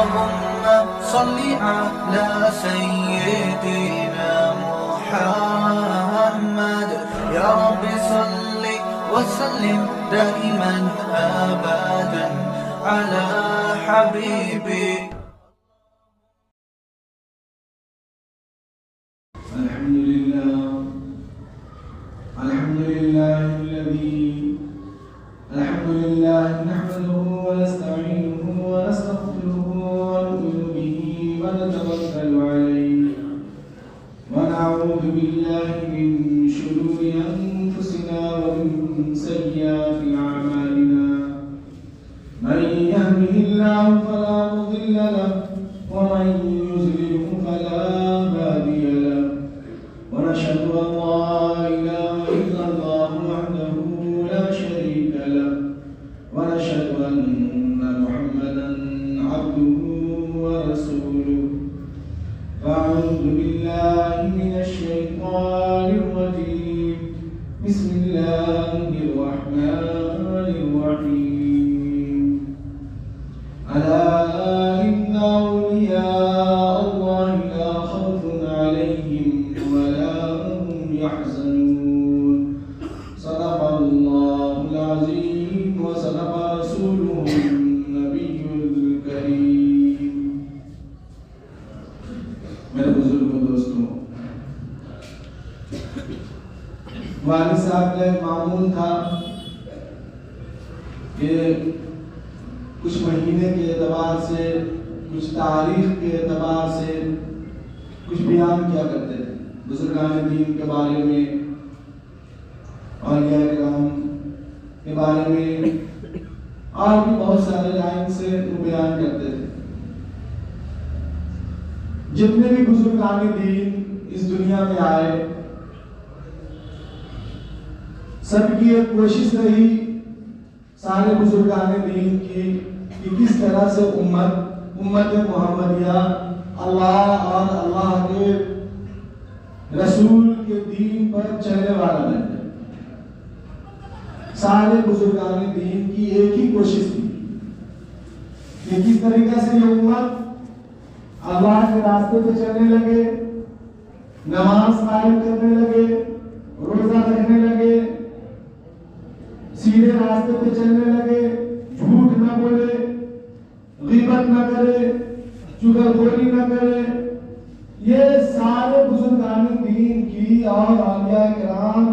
اللهم صل على سيدنا محمد يا رب صل وسلم دائما أبدا على حبيبي. الحمد لله نحمده ونستعينه ونستغفره ونؤمن به ونتوكل عليه ونعوذ بالله من شرور أنفسنا ومن سيئات أعمالنا من يهده الله فلا مضل له ومن يضلله فلا هادي له ونشهد أن لا إله إلا الله وحده لا شريك له ونشهد أن محمدا عبده ورسوله. فأعوذ بالله من الشيطان الرجيم. بسم الله الرحمن الرحيم. ألا إن أولياء الله لا خوف عليهم ولا هم يحزنون. صدق الله العظيم وصدق رسوله النبي الكريم. میرے بزرگوں دوستوں، والد صاحب کا ایک معمول تھا کہ کچھ مہینے کے اعتبار سے، کچھ تاریخ کے اعتبار سے کچھ بیان کیا کرتے تھے بزرگان دین کے بارے میں، اولیاء کرام کے بارے میں، اور بھی بہت سارے لائن سے وہ بیان کرتے تھے. جتنے بھی بزرگان دین اس دنیا میں آئے، سب کی ایک کوشش رہی سارے بزرگان دین کی کہ کس طرح سے امت محمدیہ اللہ اور اللہ کے رسول کے دین پر چلنے والا بن جائے. سارے بزرگان دین کی ایک ہی کوشش تھی کہ کس طریقے سے یہ امت اللہ کے راستے پہ چلنے لگے، نماز قائم کرنے لگے، روزہ رکھنے لگے، سیدھے راستے پہ چلنے لگے، جھوٹ نہ بولے، غیبت نہ کرے، چغلخوری نہ کرے. یہ سارے بزرگان دین کی اور اولیاء کرام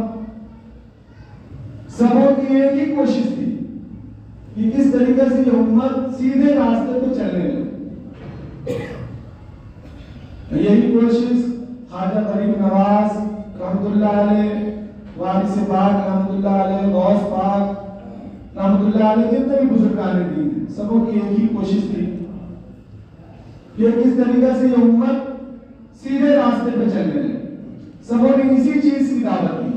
سبوں کی ایک ہی کوشش تھی کہ کس طریقے سے یہ امت سیدھے راستے پہ چلنے لگے. یہی کوشش خواجہ غریب نواز رحمۃ اللہ علیہ، وارث پاک رحمۃ اللہ علیہ، غوث پاک رحمۃ اللہ علیہ، جتنے بھی بزرگان دین ہیں سبوں کی ایک ہی کوشش تھی کہ کس طریقے سے یہ امت سیدھے راستے پہ چلنے لگے. سبوں نے اسی چیز کی دعوت دی.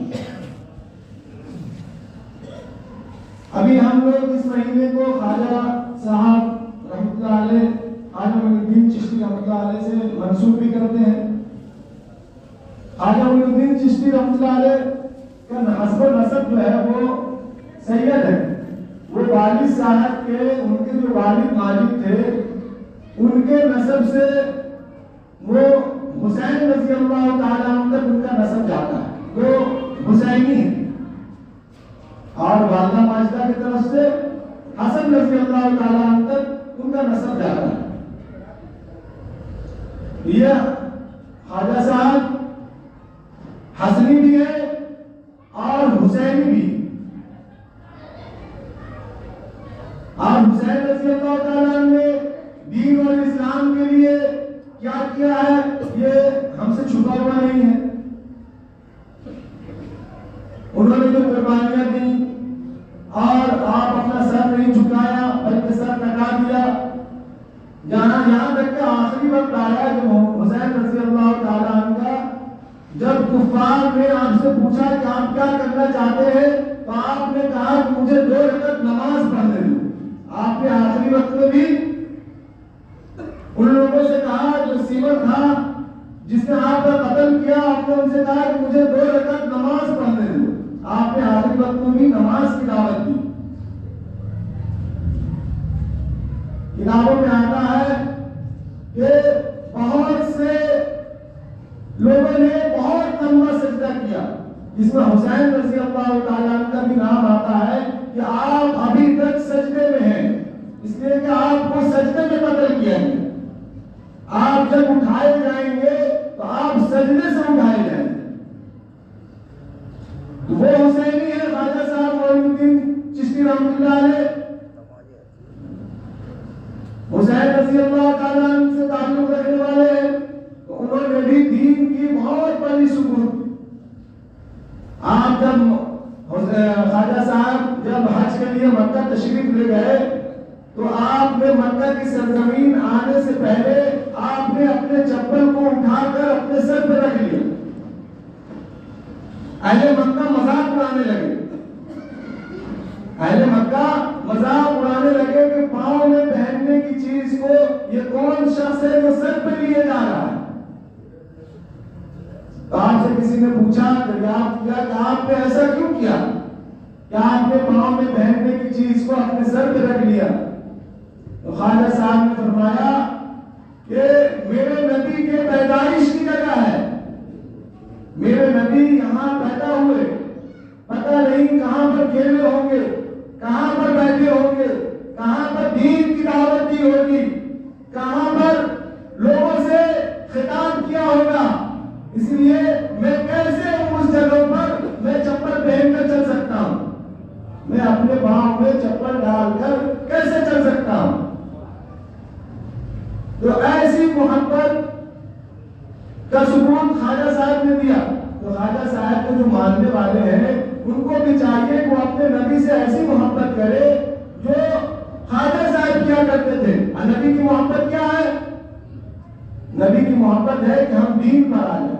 ابھی ہم لوگ اس مہینے کو خواجہ صاحب رحمۃ اللہ علیہ، خواجہ معین الدین چشتی رحمۃ اللہ علیہ سے منسوب بھی کرتے ہیں. خواجہ معین الدین چشتی رحمۃ اللہ علیہ کا حسب و نسب جو ہے وہ سید ہے. وہ والد صاحب کے، ان کے جو والد ماجد تھے ان کے نسب سے وہ حسین رضی اللہ تعالیٰ عنہ تک ان کا نسب جاتا ہے، وہ حسینی ہے. اور والدہ ماجدہ کی طرف سے حسن رضی اللہ تعالیٰ عنہ تک ان کا نسب جاتا ہے. یہ خواجہ صاحب حسنی بھی ہے اور حسینی بھی. اور حسین رضی اللہ تعالیٰ عنہ نے دین اور اسلام کے لیے کیا کیا ہے یہ ہم سے چھپا ہوا نہیں ہے. انہوں نے جو قربانیاں دی اور آپ اپنا سر نہیں جھکایا بلکہ سر ٹکا دیا. یہاں تک کہ آخری وقت آیا جو حسین رضی اللہ تعالیٰ عنہ کا، جب کفار نے آپ سے پوچھا کہ آپ کیا کرنا چاہتے ہیں تو آپ نے کہا کہ مجھے 2 رکعت نماز پڑھنے دو. آپ نے آخری وقت میں بھی ان لوگوں سے کہا جو سیور تھا جس نے آپ کا قتل کیا، آپ نے ان سے کہا کہ مجھے 2 رکعت نماز پڑھنے دو. آپ نے آخری وقت میں بھی نماز کی دعوت دی. کتابوں میں آتا ہے کہ بہت سے لوگوں نے بہت لمبا سجدہ کیا، جس میں حسین رضی اللہ تعالیٰ عنہ کا بھی نام آتا ہے کہ آپ ابھی تک سجدے میں ہیں، اس لیے کہ آپ کو سجدے میں قتل کیا ہے۔ آپ جب اٹھائے جائیں گے تو آپ سجدے سے اٹھائے جائیں گے۔ وہ حسینی ہے خواجہ صاحب معین الدین چشتی رحمۃ اللہ علیہ، حسین رضی اللہ تعالیٰ عنہ سے تعلق رکھنے والے ہیں، تو انہوں نے بھی دین کی بہت بڑی ثبوت دی۔ آپ جب خواجہ صاحب جب حج کے لیے مکہ تشریف لے گئے تو آپ نے مکہ کی سرزمین آنے سے پہلے آپ نے اپنے چپل کو اٹھا کر اپنے سر پہ رکھ لیا۔ اہل مکہ مذاق اڑانے لگے، اہل مکہ مذاق اڑانے لگے کہ پاؤں میں پہننے کی چیز کو یہ کون شخص ہے جو سر پہ لیے جا رہا ہے؟ تو آپ سے کسی نے پوچھا، دریافت کیا کہ آپ نے ایسا کیوں کیا کہ آپ نے پاؤں میں پہننے کی چیز کو اپنے سر پہ رکھ لیا؟ تو خواجہ صاحب نے فرمایا کہ میرے نبی کے پیدائش کی جگہ ہے، میرے نبی یہاں پیدا ہوئے، پتہ نہیں کہاں پر کھیلے ہوں گے، کہاں پر بیٹھے ہوں گے، کہاں پر دین کی دعوت دی ہوگی، کہاں پر لوگوں سے خطاب کیا ہوگا، اس لیے میں کیسے اس جگہ پر میں چپل پہن کر چل سکتا ہوں، میں اپنے پاؤں میں چپل ڈال کر کیسے چل سکتا ہوں؟ تو ایسی محبت کا ثبوت خواجہ صاحب نے دیا۔ تو خواجہ صاحب کے جو ماننے والے ہیں ان کو بھی چاہیے کہ وہ اپنے نبی سے ایسی محبت کرے جو خواجہ صاحب کیا کرتے تھے۔ اور نبی کی محبت کیا ہے؟ نبی کی محبت ہے کہ ہم دین پر آ جائیں،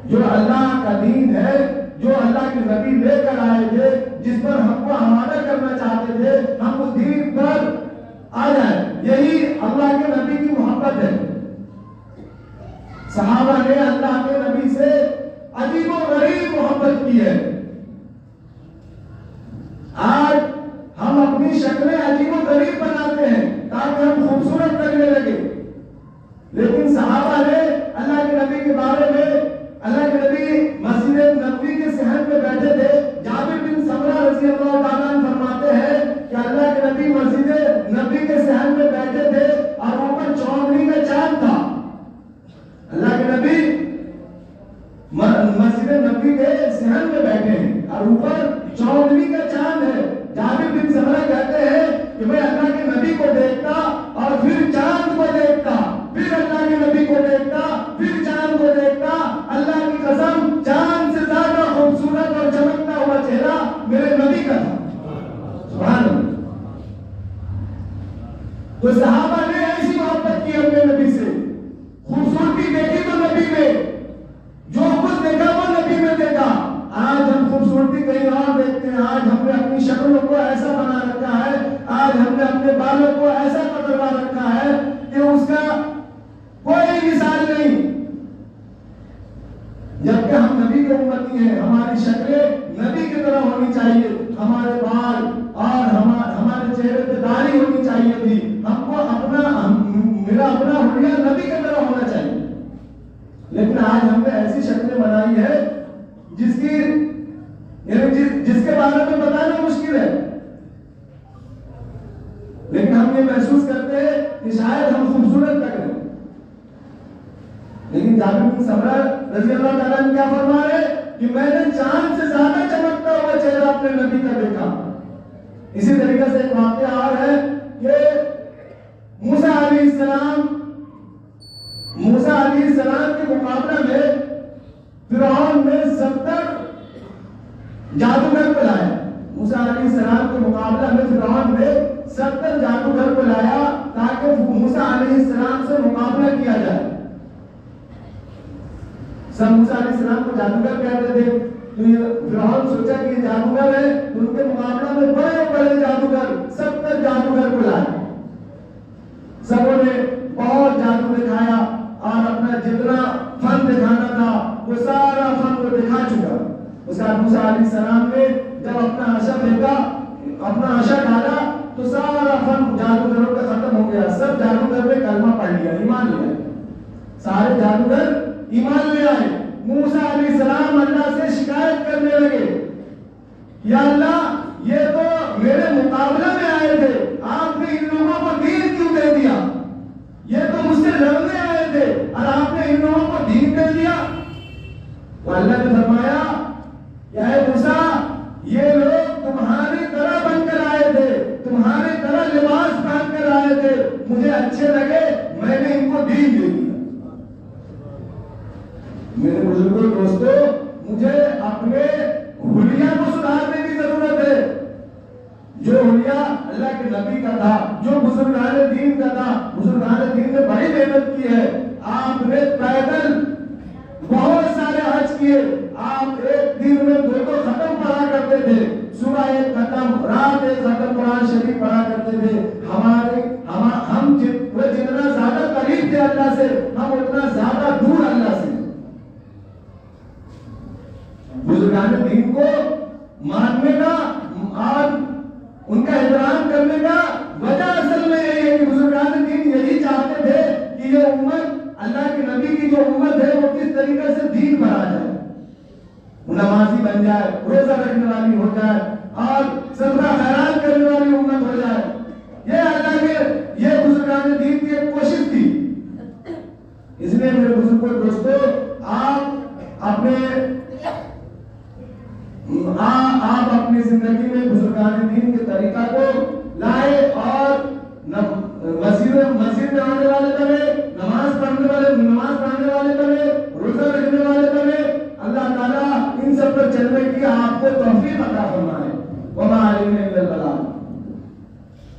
جو اللہ کا دین ہے، جو اللہ کے نبی لے کر آئے تھے، جس پر ہم کو حوالہ کرنا چاہتے تھے، ہم اس دین پر آ جائیں۔ یہی اللہ کے نبی کی محبت ہے۔ صحابہ نے اللہ کے نبی سے عجیب و غریب محبت کی ہے۔ آج ہم اپنی شکلیں عجیب و غریب بناتے ہیں تاکہ ہم خوبصورت لگنے لگے، لیکن صحابہ نے اللہ کے نبی کے بارے میں، اللہ کے نبی مسجد نبوی کے صحن میں بیٹھے تھے، جابر بن سمرہ رضی اللہ تعالیٰ عنہ فرماتے ہیں کہ اللہ کے نبی مسجد نبوی کے صحن میں بیٹھے تھے اور اوپر چاندنی کا چاند تھا۔ اللہ کے نبی مسجد نبوی کے صحن میں بیٹھے ہیں اور اوپر چاندنی کا چاند ہے۔ جابر بن سمرہ کہتے ہیں کہ میں اللہ کے نبی کو دیکھتا اور پھر چاند کو دیکھتا، پھر اللہ کے نبی کو دیکھتا، پھر چاند کو دیکھتا۔ اللہ کی قسم چاند سے زیادہ خوبصورت اور چمکتا ہوا چہرہ میرے نبی کا تھا۔ سبحان اللہ۔ تو صحابہ نے ایسی محبت کی اپنے نبی سے، خوبصورتی دیکھی تو نبی میں، جو کچھ دیکھا وہ نبی میں دیکھا۔ آج ہم خوبصورتی کہیں اور دیکھتے ہیں، آج ہم نے اپنی شکلوں کو ایسا بنا رکھا ہے، آج ہم نے اپنے بالوں کو ایسا کتروا رکھا ہے کہ اس کا کوئی مثال نہیں، جبکہ ہم نبی کے امتی ہیں۔ ہماری شکلیں نبی کی طرح ہونی چاہیے، ہمارے بال اور ہمارے چہرے پہ داڑھی ہونی چاہیے تھی، ہم کو میرا اپنا حلیہ نبی کی طرح ہونا چاہیے، لیکن آج ہم نے ایسی شکلیں بنائی ہے جس کے بارے میں بتانا مشکل ہے، لیکن ہم یہ محسوس کرتے ہیں کہ شاید ہم خوبصورت لگ رہے ہیں۔ لیکن جابر بن سمرہ رضی اللہ تعالیٰ عنہ کیا فرما رہے کہ میں نے چاند سے زیادہ چمکتا ہوا چہرہ اپنے نبی کا دیکھا۔ اسی طریقے سے ایک واقعہ اور ہے کہ موسیٰ علیہ السلام کے مقابلہ میں فرعون نے 70 جادوگر کو لایا۔ موسیٰ علیہ السلام کے مقابلہ میں فرعون نے 70 جادوگر کو لایا تاکہ موسیٰ علیہ السلام سے مقابلہ کیا جائے۔ سب موسیٰ علیہ السلام کو جادوگر کہتے تھے، تو فرعون سوچا کہ جادوگر ہے، ان کے مقابلہ میں بڑے بڑے جادوگر 70 جادوگر کو لائے۔ سبوں نے بہت جادو دکھایا اور اپنا جتنا فن دکھانا تھا وہ سارا فن کو دکھا چکا۔ اس کے بعد موسیٰ علیہ السلام نے جب اپنا عشا پھینکا، اپنا عشا ڈالا تو سارا فن جادوگروں کا ختم ہو گیا، سب جادوگر نے کلمہ پڑھ لیا۔ یا اللہ یہ تو میرے مقابلے میں آئے تھے، آپ نے ان لوگوں کو دین کیوں دے دیا؟ یہ تو مجھ سے لڑنے آئے تھے اور آپ نے ان لوگوں کو دین دے دیا۔ تو اللہ نے فرمایا کہ اے موسیٰ یہ لوگ تمہاری طرح بن کر آئے تھے، تمہاری طرح لباس پہن کر آئے تھے، مجھے اچھے لگے، میں نے ان کو دین دے دیا۔ میرے بزرگوں دوستو، مجھے اپنے حلیہ کو سدھارنے کی ضرورت ہے۔ جو حلیہ اللہ کے نبی کا تھا، جو بزرگان دین کا تھا، بزرگان دین نے بڑی محنت کی ہے۔ آپ نے پیدل بہت سارے حج کیے، آپ ایک دن میں 2 ختم پڑھا کرتے تھے، صبح ایک ختم، رات ایک ختم قرآن شریف پڑھا کرتے تھے۔ ہم جتنا زیادہ قریب تھے اللہ سے، ہم اتنا زیادہ دور اللہ سے۔ بزرگان دین کو ماننے کا اور ان کا احترام کرنے کا وجہ اصل میں یہی ہے کہ بزرگان دین یہی چاہتے تھے کہ یہ امت، اللہ کے نبی کی جو امت ہے، وہ کس طریقے سے دین پر آ جائے، نمازی بن جائے، روزہ رکھنے والی ہو جائے اور صدقہ خیرات کرنے والی امت ہو جائے۔ یہ اللہ کے، یہ بزرگان دین کی ایک کوشش تھی۔ اس لیے میرے بزرگوں دوستو، آپ اپنی زندگی میں بزرگان دین کے طریقہ کو لائے اور مسجد میں آنے والے بنے،